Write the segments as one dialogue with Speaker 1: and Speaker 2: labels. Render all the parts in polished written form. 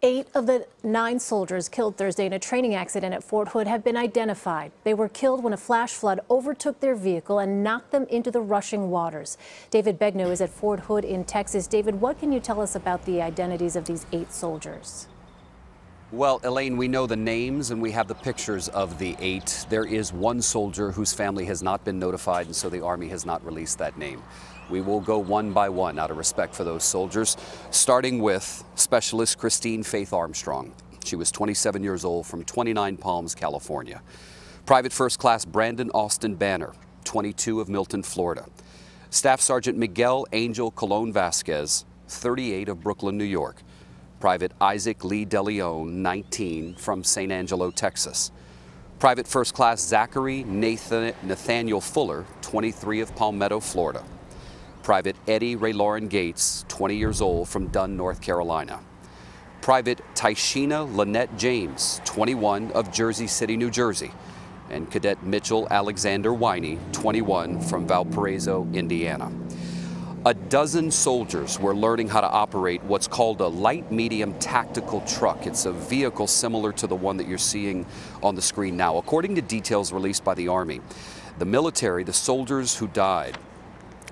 Speaker 1: 8 of the 9 soldiers killed Thursday in a training accident at Fort Hood have been identified. They were killed when a flash flood overtook their vehicle and knocked them into the rushing waters. David Begnaud is at Fort Hood in Texas. David, what can you tell us about the identities of these 8 soldiers?
Speaker 2: Well, Elaine, we know the names and we have the pictures of the 8. There is one soldier whose family has not been notified, and so the Army has not released that name. We will go one by one out of respect for those soldiers, starting with Specialist Christine Faith Armstrong. She was 27 years old from 29 Palms, California. Private First Class Brandon Austin Banner, 22 of Milton, Florida. Staff Sergeant Miguel Angel Colon Vasquez, 38 of Brooklyn, New York. Private Isaac Lee DeLeon, 19 from St. Angelo, Texas. Private First Class Zachary Nathaniel Fuller, 23 of Palmetto, Florida. Private Eddie Ray Lauren Gates, 20 years old from Dunn, North Carolina. Private Tyshina Lynette James, 21 of Jersey City, New Jersey. And Cadet Mitchell Alexander Winey, 21 from Valparaiso, Indiana. A dozen soldiers were learning how to operate what's called a light-medium tactical truck. It's a vehicle similar to the one that you're seeing on the screen now. According to details released by the Army, the military, the soldiers who died,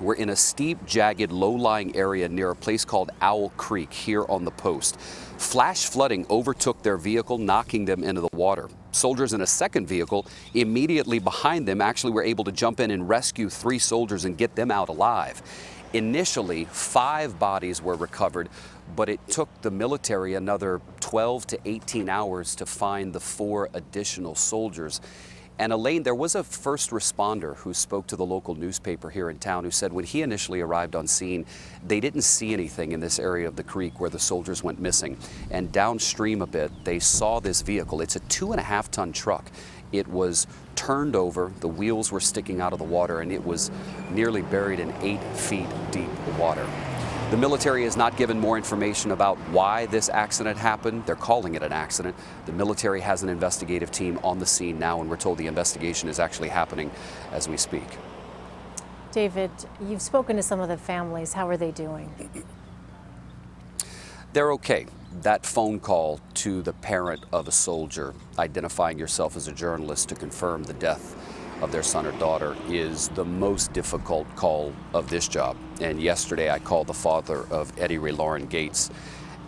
Speaker 2: were in a steep, jagged, low-lying area near a place called Owl Creek here on the post. Flash flooding overtook their vehicle, knocking them into the water. Soldiers in a second vehicle immediately behind them actually were able to jump in and rescue 3 soldiers and get them out alive. Initially, 5 bodies were recovered, but it took the military another 12 to 18 hours to find the 4 additional soldiers. And Elaine, there was a first responder who spoke to the local newspaper here in town who said when he initially arrived on scene, they didn't see anything in this area of the creek where the soldiers went missing. And downstream a bit, they saw this vehicle. It's a 2.5-ton truck. It was turned over, the wheels were sticking out of the water, and it was nearly buried in 8 feet deep water. The military has not given more information about why this accident happened. They're calling it an accident. The military has an investigative team on the scene now, and we're told the investigation is actually happening as we speak.
Speaker 1: David, you've spoken to some of the families. How are they doing?
Speaker 2: They're okay. That phone call to the parent of a soldier, identifying yourself as a journalist to confirm the death of their son or daughter, is the most difficult call of this job. And yesterday I called the father of Eddie Ray Lauren Gates,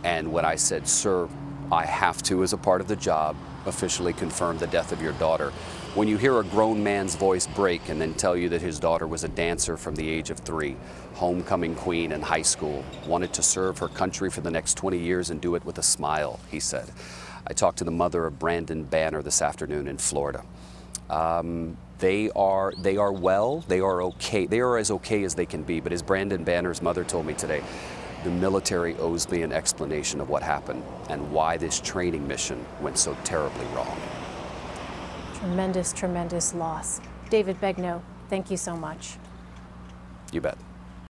Speaker 2: and when I said, "Sir, I have to, as a part of the job, officially confirm the death of your daughter," when you hear a grown man's voice break and then tell you that his daughter was a dancer from the age of 3, homecoming queen in high school, wanted to serve her country for the next 20 years and do it with a smile, he said. I talked to the mother of Brandon Banner this afternoon in Florida. They are well, they are okay. They are as okay as they can be, but as Brandon Banner's mother told me today, the military owes me an explanation of what happened and why this training mission went so terribly wrong.
Speaker 1: Tremendous, tremendous loss. David Begnaud, thank you so much.
Speaker 2: You bet.